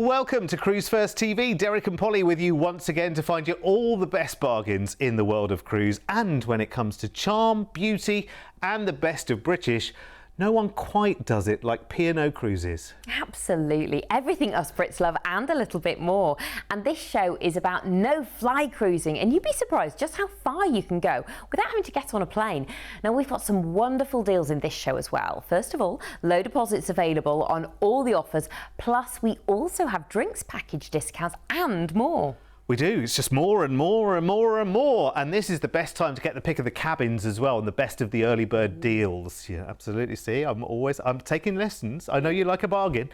Welcome to Cruise1st TV. Derek and Polly with you once again to find you all the best bargains in the world of cruise. And when it comes to charm, beauty and the best of British, no one quite does it like P&O Cruises. Absolutely. Everything us Brits love and a little bit more. And this show is about no-fly cruising. And you'd be surprised just how far you can go without having to get on a plane. Now, we've got some wonderful deals in this show as well. First of all, low deposits available on all the offers. Plus, we also have drinks package discounts and more. We do. It's just more and more and more and more. And this is the best time to get the pick of the cabins as well and the best of the early bird deals. Yeah, absolutely. See, I'm taking lessons. I know you like a bargain.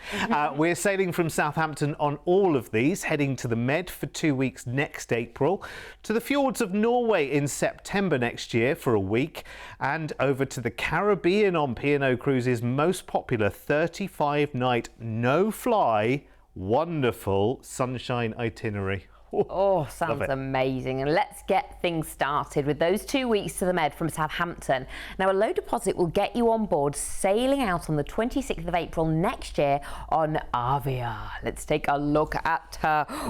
We're sailing from Southampton on all of these, heading to the Med for 2 weeks next April, to the fjords of Norway in September next year for a week, and over to the Caribbean on P&O Cruises' most popular 35-night no-fly, wonderful sunshine itinerary. Oh, sounds amazing. And let's get things started with those 2 weeks to the Med from Southampton. Now, a low deposit will get you on board sailing out on the 26th of April next year on Avia. Let's take a look at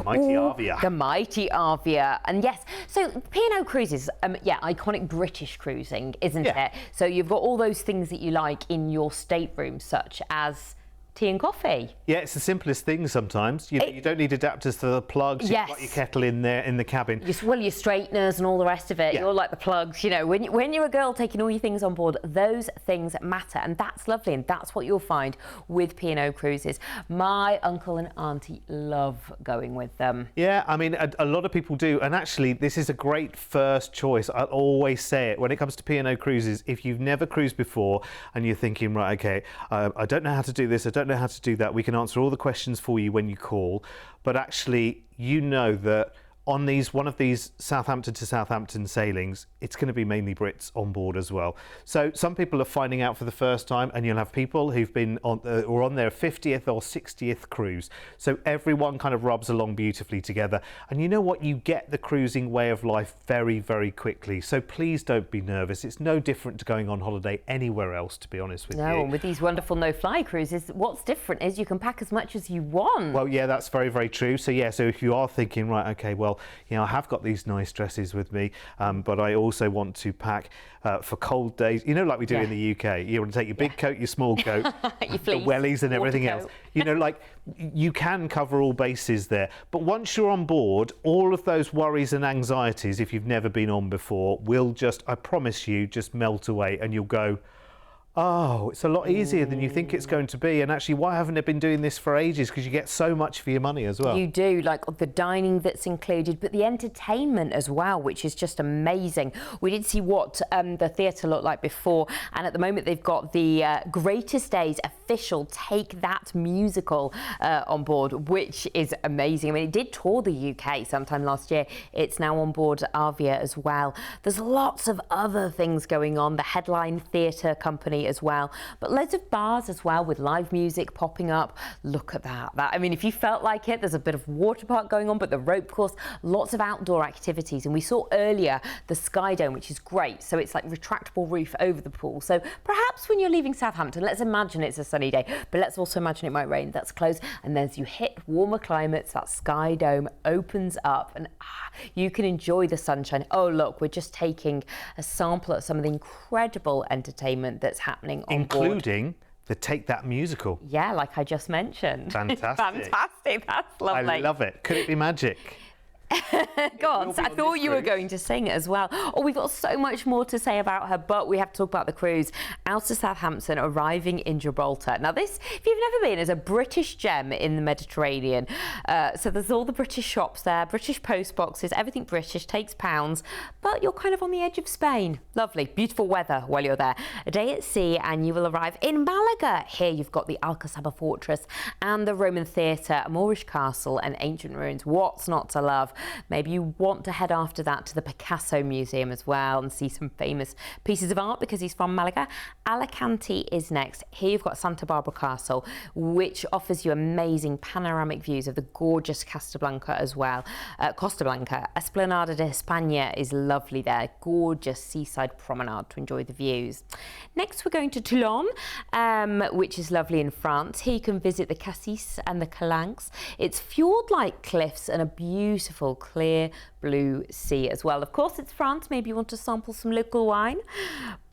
Mighty Avia. The mighty Avia. And yes, so P&O Cruises, iconic British cruising, isn't it? So you've got all those things that you like in your stateroom, such as tea and coffee. Yeah, it's the simplest thing sometimes. You don't need adapters to the plugs. You've got your kettle in there in the cabin. Your straighteners and all the rest of it. You're like the plugs. You know, when you're a girl taking all your things on board, those things matter, and that's lovely, and that's what you'll find with P&O Cruises. My uncle and auntie love going with them. Yeah, I mean, a lot of people do, and actually, this is a great first choice. I always say it when it comes to P&O Cruises. If you've never cruised before and you're thinking, right, okay, I don't know how to do this, I don't know how to do that, we can answer all the questions for you when you call, but actually you know that on one of these Southampton to Southampton sailings, it's going to be mainly Brits on board as well. So some people are finding out for the first time, and you'll have people who've been on their 50th or 60th cruise. So everyone kind of rubs along beautifully together. And you know what? You get the cruising way of life very, very quickly. So please don't be nervous. It's no different to going on holiday anywhere else, to be honest with you. No, and with these wonderful no-fly cruises, what's different is you can pack as much as you want. Well, yeah, that's very, very true. So yeah, so if you are thinking, right, okay, well, you know, I have got these nice dresses with me, but I also want to pack for cold days, you know, like we do in the UK. You want to take your big coat, your small coat, your the wellies and everything else. You know, like you can cover all bases there. But once you're on board, all of those worries and anxieties, if you've never been on before, will just, I promise you, just melt away, and you'll go, oh, it's a lot easier than you think it's going to be. And actually, why haven't I been doing this for ages? Because you get so much for your money as well. You do, like the dining that's included, but the entertainment as well, which is just amazing. We did see what the theatre looked like before, and at the moment they've got the Greatest Days official Take That musical on board, which is amazing. I mean, it did tour the UK sometime last year. It's now on board Avia as well. There's lots of other things going on. The headline theatre company as well, but loads of bars as well with live music popping up. Look at that. I mean, if you felt like it, there's a bit of water park going on, but the rope course, lots of outdoor activities. And we saw earlier the Sky Dome, which is great. So it's like retractable roof over the pool. So perhaps when you're leaving Southampton, let's imagine it's a sunny day, but let's also imagine it might rain. That's closed. And then as you hit warmer climates, that Sky Dome opens up and you can enjoy the sunshine. Oh, look, we're just taking a sample of some of the incredible entertainment that's happening on including board. The Take That musical. Yeah, like I just mentioned. Fantastic. Fantastic, that's lovely. I love it. Could it be magic? God, I thought you were going to sing it as well. Oh, we've got so much more to say about her, but we have to talk about the cruise. Out to Southampton, arriving in Gibraltar. Now this, if you've never been, is a British gem in the Mediterranean. So there's all the British shops there, British post boxes, everything British, takes pounds, but you're kind of on the edge of Spain. Lovely, beautiful weather while you're there. A day at sea and you will arrive in Malaga. Here you've got the Alcazaba Fortress and the Roman Theatre, a Moorish castle and ancient ruins. What's not to love? Maybe you want to head after that to the Picasso Museum as well and see some famous pieces of art because he's from Malaga. Alicante is next. Here you've got Santa Barbara Castle, which offers you amazing panoramic views of the gorgeous Casablanca as well. Costa Blanca. Esplanada de España is lovely there. Gorgeous seaside promenade to enjoy the views. Next we're going to Toulon, which is lovely in France. Here you can visit the Cassis and the Calanques. It's fjord-like cliffs and a beautiful clear blue sea as well. Of course, it's France. Maybe you want to sample some local wine.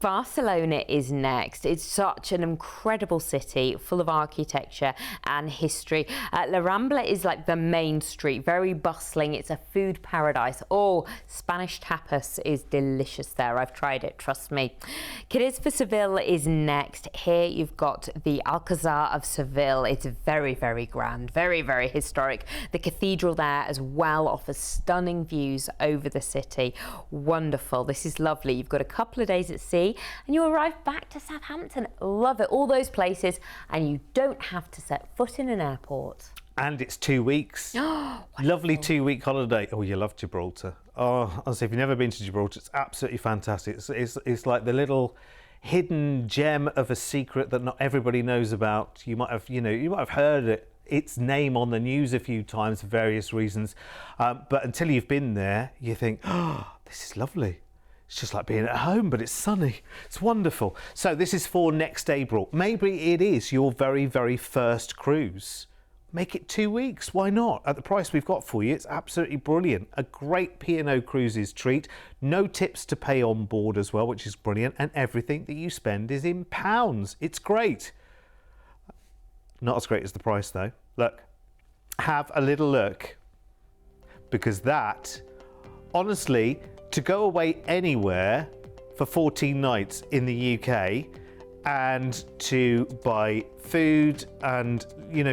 Barcelona is next. It's such an incredible city full of architecture and history. La Rambla is like the main street, very bustling. It's a food paradise. Oh, Spanish tapas is delicious there. I've tried it, trust me. Cadiz for Seville is next. Here you've got the Alcazar of Seville. It's very, very grand, very, very historic. The cathedral there as well offers stunning views over the city. Wonderful. This is lovely. You've got a couple of days at sea and you arrive back to Southampton. Love it. All those places and you don't have to set foot in an airport. And it's 2 weeks. Lovely 2-week holiday. Oh, you love Gibraltar. Oh, honestly, if you've never been to Gibraltar, it's absolutely fantastic. It's like the little hidden gem of a secret that not everybody knows about. You might have heard its name on the news a few times for various reasons. But until you've been there, you think, oh, this is lovely. It's just like being at home, but it's sunny. It's wonderful. So this is for next April. Maybe it is your very, very first cruise. Make it 2 weeks. Why not? At the price we've got for you, it's absolutely brilliant. A great P&O Cruises treat. No tips to pay on board as well, which is brilliant. And everything that you spend is in pounds. It's great. Not as great as the price though. Look, have a little look. Because that, honestly, to go away anywhere for 14 nights in the UK and to buy food and,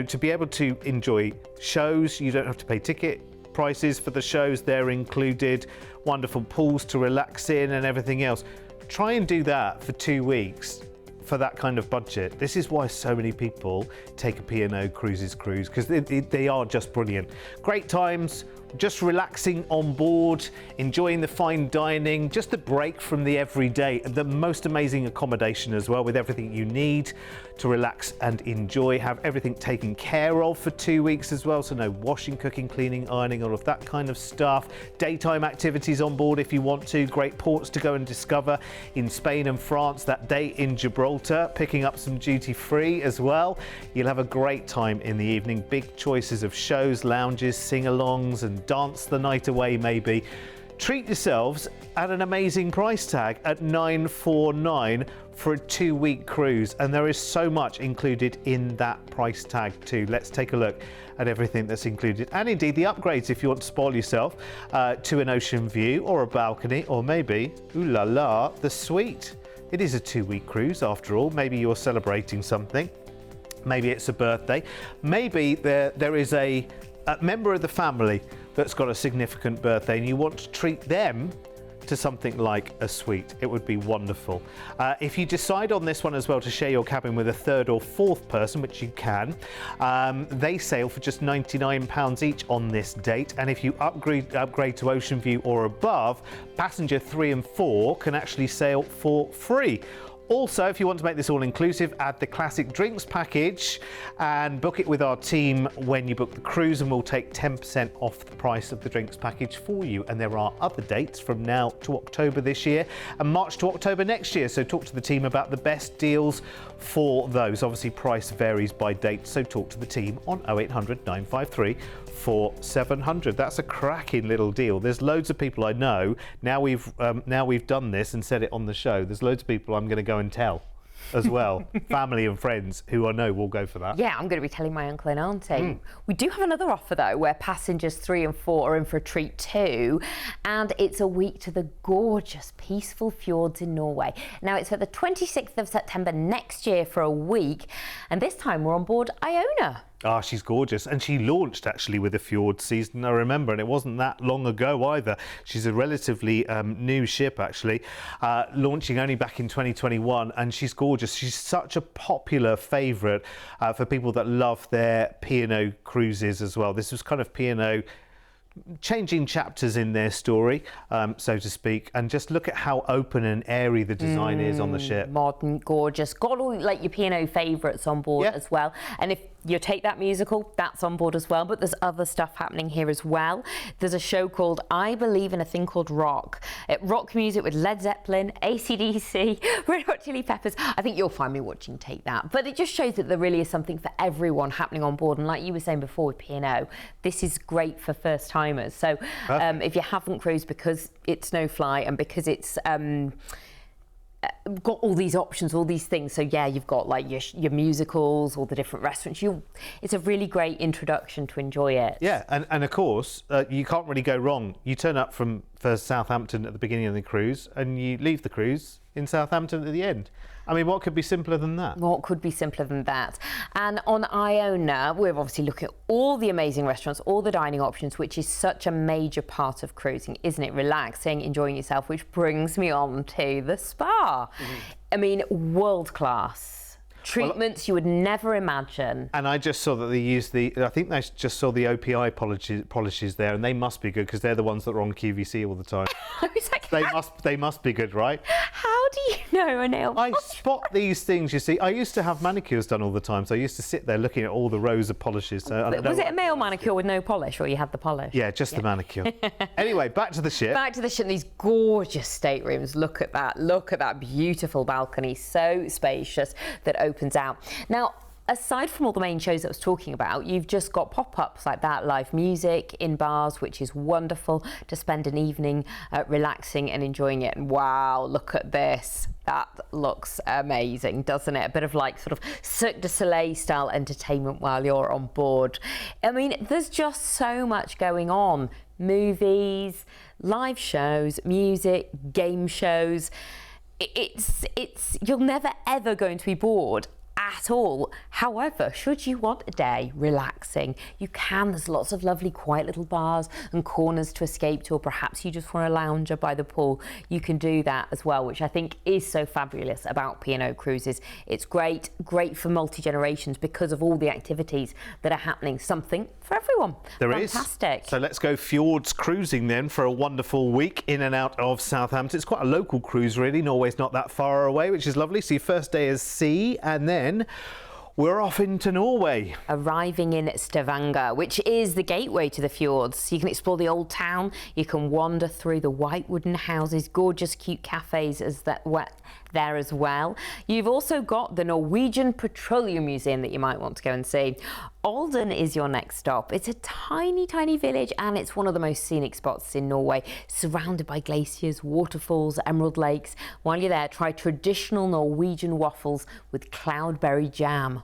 to be able to enjoy shows, you don't have to pay ticket prices for the shows, they're included, wonderful pools to relax in and everything else. Try and do that for 2 weeks for that kind of budget. This is why so many people take a P&O Cruises cruise, because they are just brilliant. Great times, just relaxing on board, enjoying the fine dining, just a break from the everyday, the most amazing accommodation as well with everything you need to relax and enjoy, have everything taken care of for 2 weeks as well, so no washing, cooking, cleaning, ironing, all of that kind of stuff. Daytime activities on board if you want to, great ports to go and discover in Spain and France, that day in Gibraltar, picking up some duty free as well. You'll have a great time in the evening, big choices of shows, lounges, sing-alongs and dance the night away maybe. Treat yourselves at an amazing price tag at $949 for a 2-week cruise, and there is so much included in that price tag too. Let's take a look at everything that's included, and indeed the upgrades if you want to spoil yourself to an ocean view or a balcony, or maybe, ooh la la, the suite. It is a 2-week cruise after all. Maybe you're celebrating something, maybe it's a birthday, maybe there is a member of the family that's got a significant birthday and you want to treat them to something like a suite. It would be wonderful. If you decide on this one as well to share your cabin with a third or fourth person, which you can, they sail for just £99 each on this date, and if you upgrade to Ocean View or above, passenger 3 and 4 can actually sail for free. Also, if you want to make this all inclusive, add the classic drinks package and book it with our team when you book the cruise, and we'll take 10% off the price of the drinks package for you. And there are other dates from now to October this year and March to October next year. So talk to the team about the best deals for those. Obviously, price varies by date, so talk to the team on 0800 953 4700. That's a cracking little deal. There's loads of people I know now we've done this and said it on the show. There's loads of people I'm going to go and tell as well, family and friends who I know will go for that. Yeah, I'm going to be telling my uncle and auntie. We do have another offer though, where passengers 3 and 4 are in for a treat too, and it's a week to the gorgeous, peaceful fjords in Norway. Now it's for the 26th of September next year for a week, and this time we're on board Iona. Ah, she's gorgeous, and she launched actually with a fjord season, I remember, and it wasn't that long ago either. She's a relatively new ship actually, launching only back in 2021, and she's gorgeous. She's such a popular favourite for people that love their P&O cruises as well. This was kind of P&O changing chapters in their story, so to speak, and just look at how open and airy the design is on the ship. Modern, gorgeous. Got all like your P&O favourites on board as well. And if you take that musical, that's on board as well. But there's other stuff happening here as well. There's a show called I Believe in a Thing Called Rock. Rock music with Led Zeppelin, AC/DC, Red Hot Chili Peppers. I think you'll find me watching Take That. But it just shows that there really is something for everyone happening on board. And like you were saying before with P&O, this is great for first timers. So if you haven't cruised, because it's no fly and because it's got all these options, all these things. So yeah, you've got like your musicals, all the different restaurants. It's a really great introduction to enjoy it. Yeah, and of course, you can't really go wrong. You turn up for Southampton at the beginning of the cruise and you leave the cruise in Southampton at the end. I mean, what could be simpler than that? What could be simpler than that? And on Iona, we're obviously looking at all the amazing restaurants, all the dining options, which is such a major part of cruising, isn't it? Relaxing, enjoying yourself, which brings me on to the spa. I mean, world class. Treatments you would never imagine. And I just saw that they used I think they just saw the OPI polishes there, and they must be good because they're the ones that are on QVC all the time. They must be good, right? How do you know a nail polish? I spot these things, you see. I used to have manicures done all the time, so I used to sit there looking at all the rows of polishes. So was it a male manicure with no polish, or you had the polish? Yeah, just the manicure. Anyway, back to the ship. Back to the ship. These gorgeous staterooms. Look at that. Look at that beautiful balcony. So spacious that opens out. Now, aside from all the main shows that I was talking about, you've just got pop-ups like that, live music in bars, which is wonderful to spend an evening relaxing and enjoying it. And wow, look at this. That looks amazing, doesn't it? A bit of like sort of Cirque du Soleil style entertainment while you're on board. I mean, there's just so much going on. Movies, live shows, music, game shows. You're never ever going to be bored at all. However, should you want a day relaxing, you can. There's lots of lovely quiet little bars and corners to escape to, or perhaps you just want a lounger by the pool. You can do that as well, which I think is so fabulous about P&O Cruises. It's great for multi-generations because of all the activities that are happening. Something for everyone. There Fantastic. is. So let's go fjords cruising then for a wonderful week in and out of Southampton. It's quite a local cruise really. Norway's not that far away, which is lovely. So your first day is sea, and then we're off into Norway. Arriving in Stavanger, which is the gateway to the fjords. You can explore the old town, you can wander through the white wooden houses, gorgeous cute cafes there as well. You've also got the Norwegian Petroleum Museum that you might want to go and see. Olden is your next stop. It's a tiny, tiny village, and it's one of the most scenic spots in Norway, surrounded by glaciers, waterfalls, emerald lakes. While you're there, try traditional Norwegian waffles with cloudberry jam.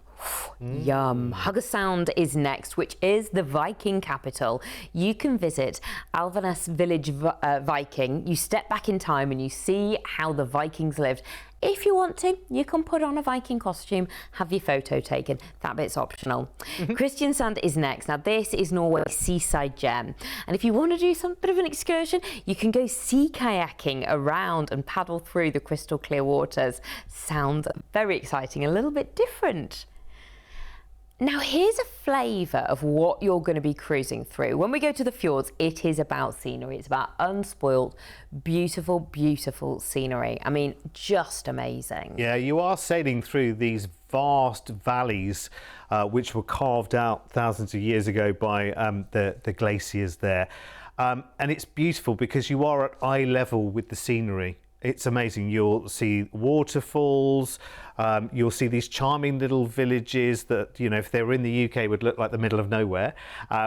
Yum. Haugesund is next, which is the Viking capital. You can visit Alvanes village Viking. You step back in time and you see how the Vikings lived. If you want to, you can put on a Viking costume, have your photo taken. That bit's optional. Kristiansand is next. Now, this is Norway's seaside gem. And if you want to do some bit of an excursion, you can go sea kayaking around and paddle through the crystal clear waters. Sounds very exciting, a little bit different. Now, here's a flavour of what you're going to be cruising through. When we go to the fjords, it is about scenery. It's about unspoilt, beautiful, beautiful scenery. I mean, just amazing. Yeah, you are sailing through these vast valleys which were carved out thousands of years ago by the glaciers there. And it's beautiful because you are at eye level with the scenery. It's amazing. You'll see waterfalls, you'll see these charming little villages that, you know, if they were in the UK would look like the middle of nowhere,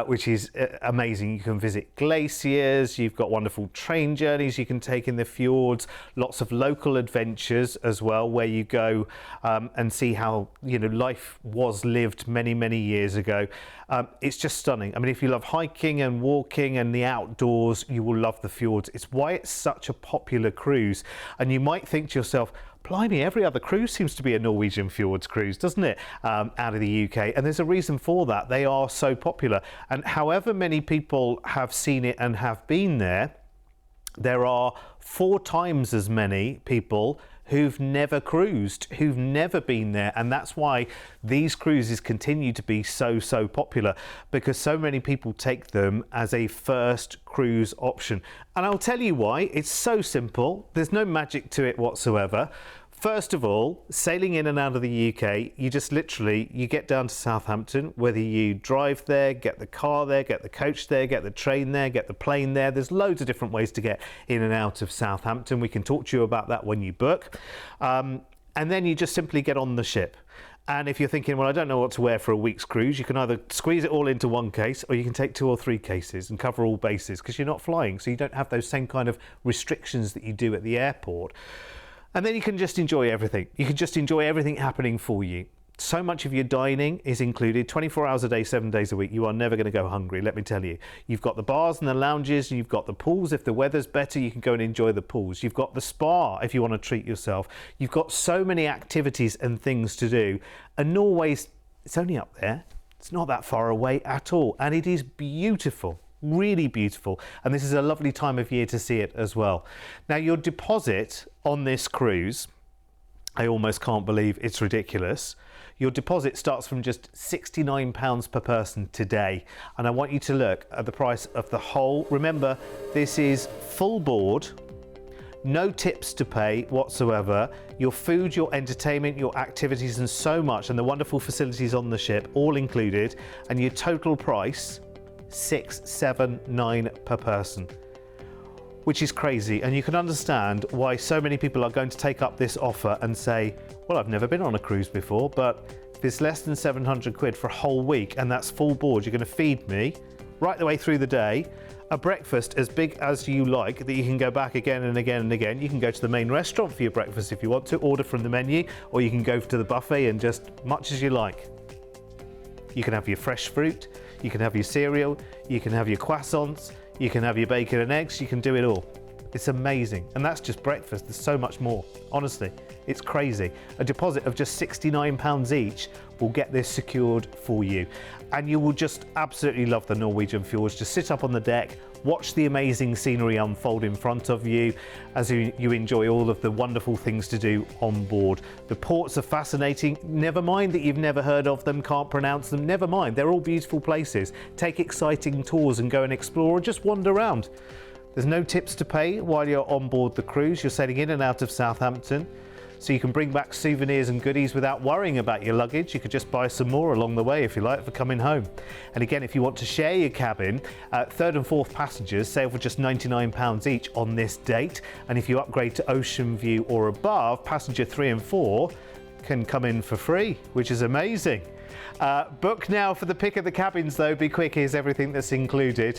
which is amazing. You can visit glaciers, you've got wonderful train journeys you can take in the fjords, lots of local adventures as well, where you go and see how, you know, life was lived many, many years ago. It's just stunning. I mean, if you love hiking and walking and the outdoors, you will love the fjords. It's why it's such a popular cruise. And you might think to yourself, blimey, every other cruise seems to be a Norwegian fjords cruise, doesn't it? Out of the UK. And there's a reason for that. They are so popular. And however many people have seen it and have been there, there are 4 times as many people who've never cruised, who've never been there. And that's why these cruises continue to be so popular, because so many people take them as a first cruise option. And I'll tell you why. It's so simple. There's no magic to it whatsoever. First of all, sailing in and out of the UK, you just literally, you get down to Southampton, whether you drive there, get the car there, get the coach there, get the train there, get the plane there. There's loads of different ways to get in and out of Southampton. We can talk to you about that when you book. And then you just simply get on the ship. And if you're thinking, well, I don't know what to wear for a week's cruise, you can either squeeze it all into one case, or you can take 2 or 3 cases and cover all bases, because you're not flying. So you don't have those same kind of restrictions that you do at the airport. And then you can just enjoy everything. You can just enjoy everything happening for you. So much of your dining is included 24 hours a day, 7 days a week. You are never going to go hungry, let me tell you. You've got the bars and the lounges, and you've got the pools. If the weather's better, you can go and enjoy the pools. You've got the spa if you want to treat yourself. You've got so many activities and things to do. And Norway's, it's only up there. It's not that far away at all. And it is beautiful. Really beautiful, and this is a lovely time of year to see it as well. Now, your deposit on this cruise, I almost can't believe it's ridiculous. Your deposit starts from just £69 per person today, and I want you to look at the price of the whole. Remember, this is full board, no tips to pay whatsoever. Your food, your entertainment, your activities, and so much, and the wonderful facilities on the ship, all included, and your total price, $679 per person, which is crazy. And you can understand why so many people are going to take up this offer and say, well, I've never been on a cruise before, but it's less than 700 quid for a whole week, and that's full board. You're going to feed me right the way through the day, a breakfast as big as you like that you can go back again and again and again. You can go to the main restaurant for your breakfast if you want to, order from the menu, or you can go to the buffet and just much as you like. You can have your fresh fruit, you can have your cereal, you can have your croissants, you can have your bacon and eggs, you can do it all. It's amazing. And that's just breakfast. There's so much more. Honestly, it's crazy. A deposit of just £69 each will get this secured for you. And you will just absolutely love the Norwegian fjords. Just sit up on the deck, watch the amazing scenery unfold in front of you as you enjoy all of the wonderful things to do on board. The ports are fascinating. Never mind that you've never heard of them, can't pronounce them. Never mind, they're all beautiful places. Take exciting tours and go and explore, or just wander around. There's no tips to pay while you're on board the cruise. You're sailing in and out of Southampton, so you can bring back souvenirs and goodies without worrying about your luggage. You could just buy some more along the way if you like for coming home. And again, if you want to share your cabin, 3rd and 4th passengers sail for just £99 each on this date. And if you upgrade to Ocean View or above, passenger 3 and 4 can come in for free, which is amazing. Book now for the pick of the cabins though. Be quick, here's everything that's included.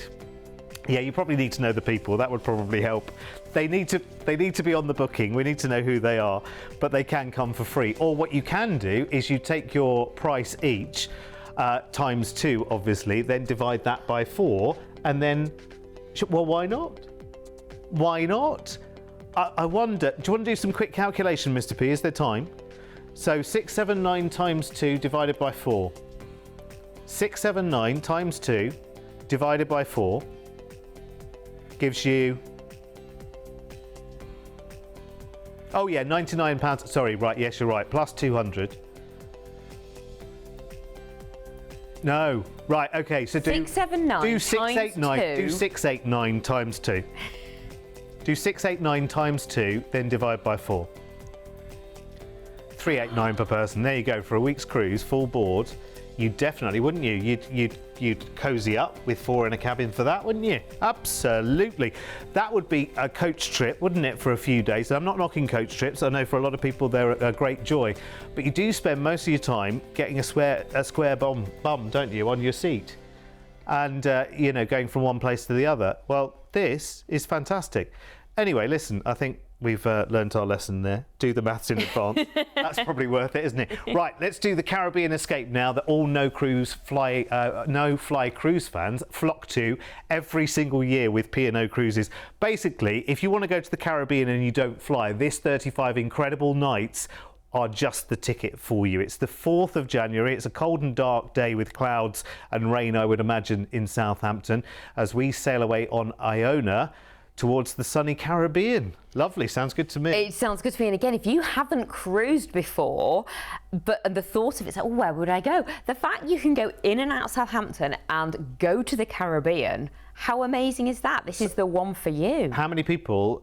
Yeah, you probably need to know the people. That would probably help. They need to be on the booking. We need to know who they are, but they can come for free. Or what you can do is you take your price each times 2, obviously, then divide that by 4, and then, well, why not? Why not? I wonder, do you want to do some quick calculation, Mr. P? Is there time? So 679 times 2 divided by 4. 679 times 2 divided by 4 gives you, oh yeah, £99. Sorry, right, yes, you're right, plus 200. No, right, okay, so do 679 do 689 times 2. do 689 times 2. Do 689 times 2, then divide by 4. 389 per person. There you go, for a week's cruise, full board. You definitely, wouldn't you? You'd cozy up with 4 in a cabin for that, wouldn't you? Absolutely. That would be a coach trip, wouldn't it, for a few days? I'm not knocking coach trips. I know for a lot of people they're a great joy, but you do spend most of your time getting a square bum, don't you, on your seat, and you know, going from one place to the other. Well, this is fantastic. Anyway, listen, I think we've learnt our lesson there. Do the maths in advance. That's probably worth it, isn't it? Right, let's do the Caribbean escape now that all no fly cruise fans flock to every single year with P&O Cruises. Basically, if you want to go to the Caribbean and you don't fly, this 35 incredible nights are just the ticket for you. It's the 4th of January. It's a cold and dark day with clouds and rain, I would imagine, in Southampton as we sail away on Iona towards the sunny Caribbean. Lovely, sounds good to me. It sounds good to me. And again, if you haven't cruised before, but the thought of it's like, oh, where would I go? The fact you can go in and out of Southampton and go to the Caribbean, how amazing is that? This is the one for you. How many people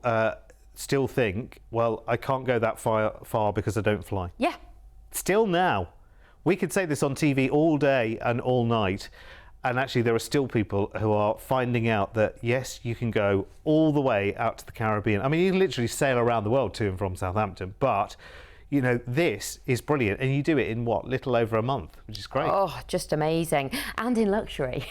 still think, well, I can't go that far because I don't fly? Yeah. Still now. We could say this on TV all day and all night, and actually there are still people who are finding out that, yes, you can go all the way out to the Caribbean. I mean, you can literally sail around the world to and from Southampton, but, you know, this is brilliant. And you do it in, what, little over a month, which is great. Oh, just amazing. And in luxury.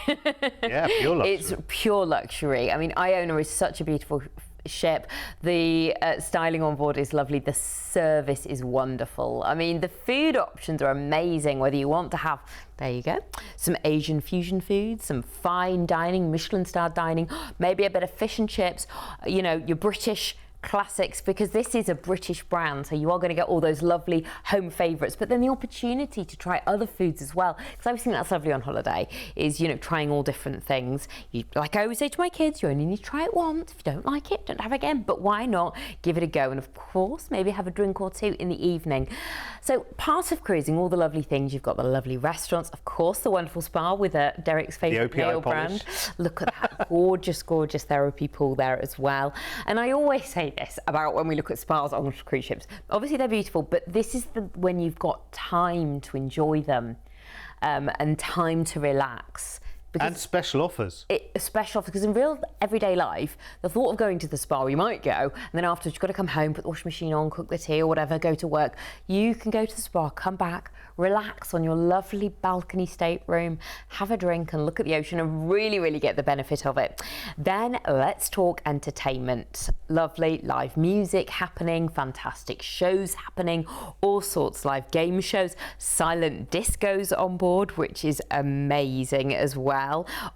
Yeah, pure luxury. It's pure luxury. I mean, Iona is such a beautiful ship. The styling on board is lovely. The service is wonderful. I mean, the food options are amazing, whether you want to have, there you go, some Asian fusion foods, some fine dining, Michelin-starred dining, maybe a bit of fish and chips, you know, your British classics, because this is a British brand, so you are going to get all those lovely home favourites, but then the opportunity to try other foods as well, because I always think that's lovely on holiday, is, you know, trying all different things. Like I always say to my kids, you only need to try it once. If you don't like it, don't have it again, but why not give it a go? And of course, maybe have a drink or two in the evening. So part of cruising, all the lovely things, you've got the lovely restaurants, of course, the wonderful spa with Derek's favourite nail brand. Look at that gorgeous, gorgeous therapy pool there as well. And I always say this about when we look at spas on cruise ships. Obviously they're beautiful, but this is when you've got time to enjoy them and time to relax. And special offers. Special offers, because in real everyday life, the thought of going to the spa, you might go, and then afterwards you've got to come home, put the washing machine on, cook the tea or whatever, go to work. You can go to the spa, come back, relax on your lovely balcony stateroom, have a drink and look at the ocean and really, really get the benefit of it. Then let's talk entertainment. Lovely live music happening, fantastic shows happening, all sorts, live game shows, silent discos on board, which is amazing as well.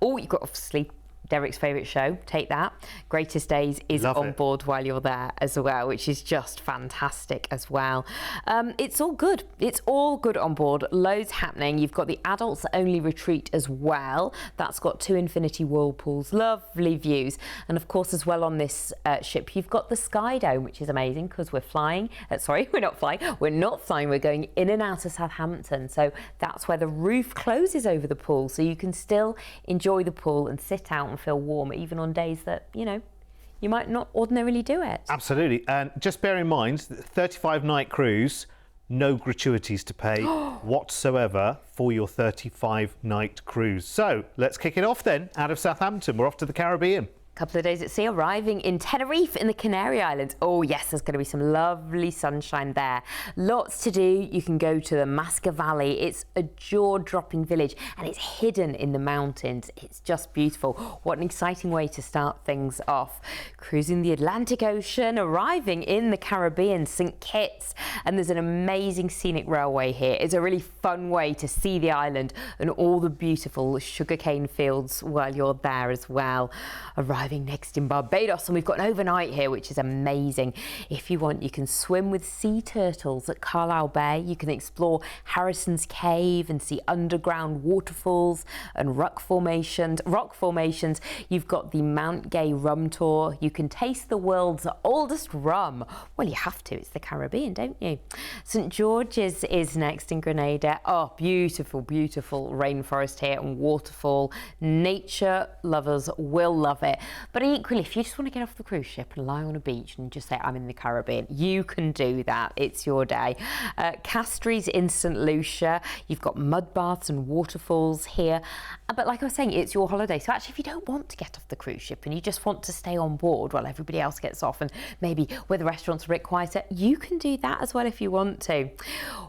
Oh, you've got obviously Derek's favourite show, take that. Greatest Days is on board while you're there as well, which is just fantastic as well. It's all good. It's all good on board. Loads happening. You've got the adults only retreat as well. That's got 2 infinity whirlpools, lovely views. And of course, as well on this ship, you've got the Sky Dome, which is amazing because we're flying. Sorry, we're not flying. We're not flying. We're going in and out of Southampton. So that's where the roof closes over the pool. So you can still enjoy the pool and sit out and feel warm, even on days that, you know, you might not ordinarily do it. Absolutely. And just bear in mind, 35-night cruise, no gratuities to pay whatsoever for your 35-night cruise. So let's kick it off then. Out of Southampton, we're off to the Caribbean. Couple of days at sea, arriving in Tenerife in the Canary Islands. Oh yes, there's going to be some lovely sunshine there. Lots to do. You can go to the Masca Valley. It's a jaw-dropping village and it's hidden in the mountains. It's just beautiful. What an exciting way to start things off. Cruising the Atlantic Ocean, arriving in the Caribbean, St. Kitts, and there's an amazing scenic railway here. It's a really fun way to see the island and all the beautiful sugarcane fields while you're there as well. Arriving next in Barbados, and we've got an overnight here, which is amazing. If you want, you can swim with sea turtles at Carlisle Bay. You can explore Harrison's Cave and see underground waterfalls and rock formations. You've got the Mount Gay rum tour. You can taste the world's oldest rum. Well, you have to. It's the Caribbean, don't you? St. George's is next in Grenada. Oh, beautiful, beautiful rainforest here and waterfall. Nature lovers will love it. But equally, if you just want to get off the cruise ship and lie on a beach and just say, I'm in the Caribbean, you can do that. It's your day. Castries in St. Lucia. You've got mud baths and waterfalls here. But like I was saying, it's your holiday. So actually, if you don't want to get off the cruise ship and you just want to stay on board while everybody else gets off and maybe where the restaurants are a bit quieter, you can do that as well if you want to.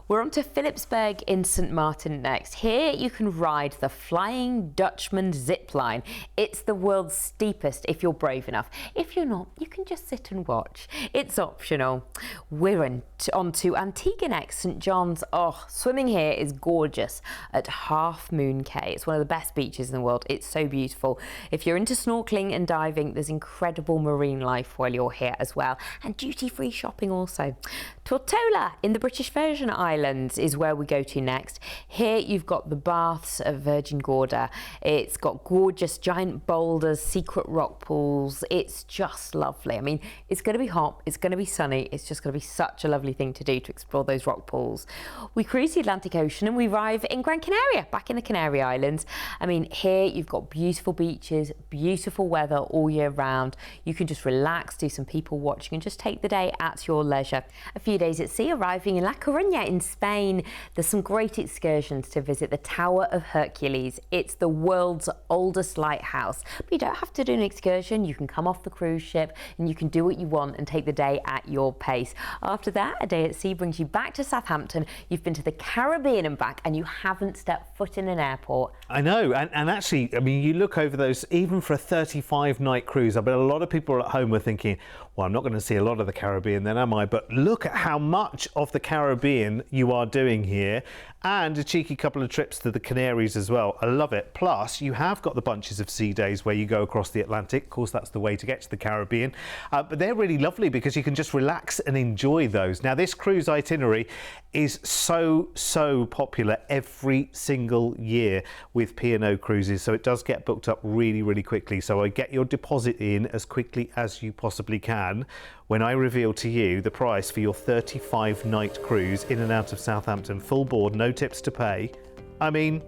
We're on to Philipsburg in St. Martin next. Here you can ride the Flying Dutchman zip line. It's the world's steepest if you're brave enough. If you're not, you can just sit and watch. It's optional. We're on to Antigua next, St. John's. Oh, swimming here is gorgeous at Half Moon Cay. It's one of the best beaches in the world. It's so beautiful. If you're into snorkeling and diving, there's incredible marine life while you're here as well, and duty-free shopping also. Tortola in the British Virgin Islands is where we go to next. Here you've got the baths of Virgin Gorda. It's got gorgeous giant boulders, secret rock rock pools. It's just lovely. I mean, it's going to be hot, it's going to be sunny, it's just going to be such a lovely thing to do, to explore those rock pools. We cruise the Atlantic Ocean and we arrive in Gran Canaria, back in the Canary Islands. I mean, here you've got beautiful beaches, beautiful weather all year round. You can just relax, do some people watching and just take the day at your leisure. A few days at sea, arriving in La Coruña in Spain. There's some great excursions to visit the Tower of Hercules. It's the world's oldest lighthouse. But you don't have to do an excursion. You can come off the cruise ship and you can do what you want and take the day at your pace. After that, a day at sea brings you back to Southampton. You've been to the Caribbean and back and you haven't stepped foot in an airport. I know, and actually, I mean, you look over those, even for a 35-night cruise, I bet a lot of people at home were thinking, well, I'm not going to see a lot of the Caribbean then, am I? But look at how much of the Caribbean you are doing here, and a cheeky couple of trips to the Canaries as well. I love it. Plus, you have got the bunches of sea days where you go across the Atlantic. Of course, that's the way to get to the Caribbean. But they're really lovely because you can just relax and enjoy those. Now, this cruise itinerary is so popular every single year with P&O Cruises. So it does get booked up really quickly. So I get your deposit in as quickly as you possibly can when I reveal to you the price for your 35-night cruise in and out of Southampton, full board, no tips to pay. I mean,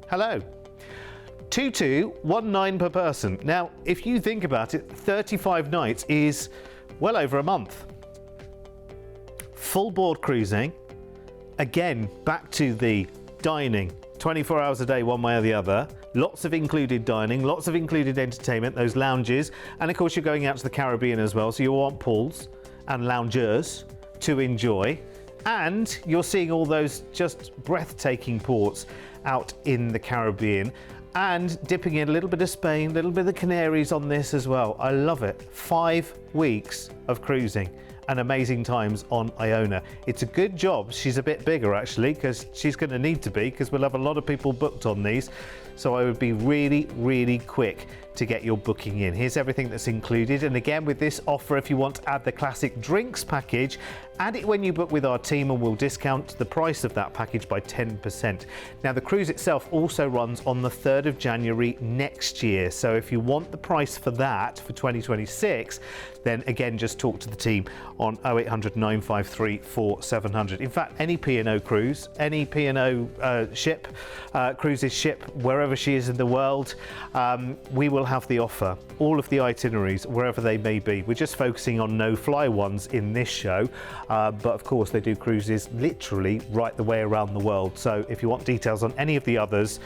hello. 2219 per person. Now, if you think about it, 35 nights is well over a month. Full board cruising. Again, back to the dining. 24 hours a day, one way or the other. Lots of included dining, lots of included entertainment, those lounges. And of course, you're going out to the Caribbean as well. So you want pools and loungers to enjoy. And you're seeing all those just breathtaking ports out in the Caribbean. And dipping in a little bit of Spain, a little bit of the Canaries on this as well. I love it. 5 weeks of cruising and amazing times on Iona. It's a good job she's a bit bigger actually, because she's going to need to be, because we'll have a lot of people booked on these. So I would be really quick to get your booking in. Here's everything that's included. And again, with this offer, if you want to add the classic drinks package, add it when you book with our team and we'll discount the price of that package by 10%. Now, the cruise itself also runs on the 3rd of January next year. So if you want the price for that for 2026, then again, just talk to the team on 0800 953 4700. In fact, any P&O cruise, any P&O ship, cruises ship, wherever she is in the world, we will have the offer, all of the itineraries, wherever they may be. We're just focusing on no-fly ones in this show, but of course they do cruises literally right the way around the world. So if you want details on any of the others,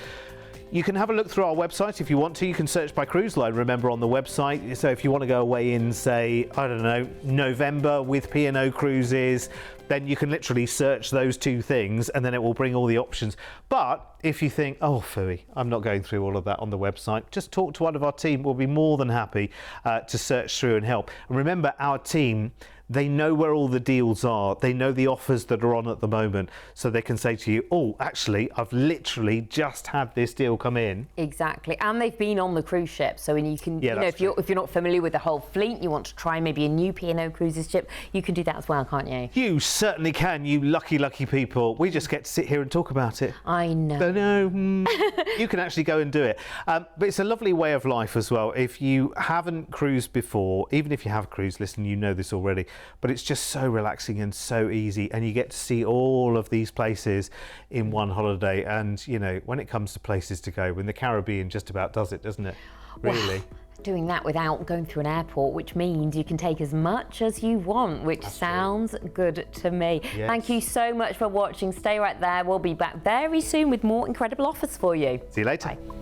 you can have a look through our website if you want to. You can search by cruise line, remember, on the website. So if you want to go away in, say, I don't know, November with P&O Cruises, then you can literally search those two things and then it will bring all the options. But if you think, oh, phooey, I'm not going through all of that on the website, just talk to one of our team. We'll be more than happy to search through and help. And remember, our team, they know where all the deals are. They know the offers that are on at the moment. So they can say to you, oh, actually, I've literally just had this deal come in. Exactly. And they've been on the cruise ship. So when you can, Yeah, you know, if you're not familiar with the whole fleet, you want to try maybe a new P&O Cruises ship, you can do that as well, can't you? You certainly can, you lucky people. We just get to sit here and talk about it. I know. You can actually go and do it. But it's a lovely way of life as well. If you haven't cruised before, even if you have cruised, listen, you know this already, but it's just so relaxing and so easy, and you get to see all of these places in one holiday. And you know, when it comes to places to go, when the Caribbean just about does it, doesn't it? Really. Well, doing that without going through an airport, which means you can take as much as you want, which sounds good to me. Yes. Thank you so much for watching. Stay right there. We'll be back very soon with more incredible offers for you. See you later. Bye.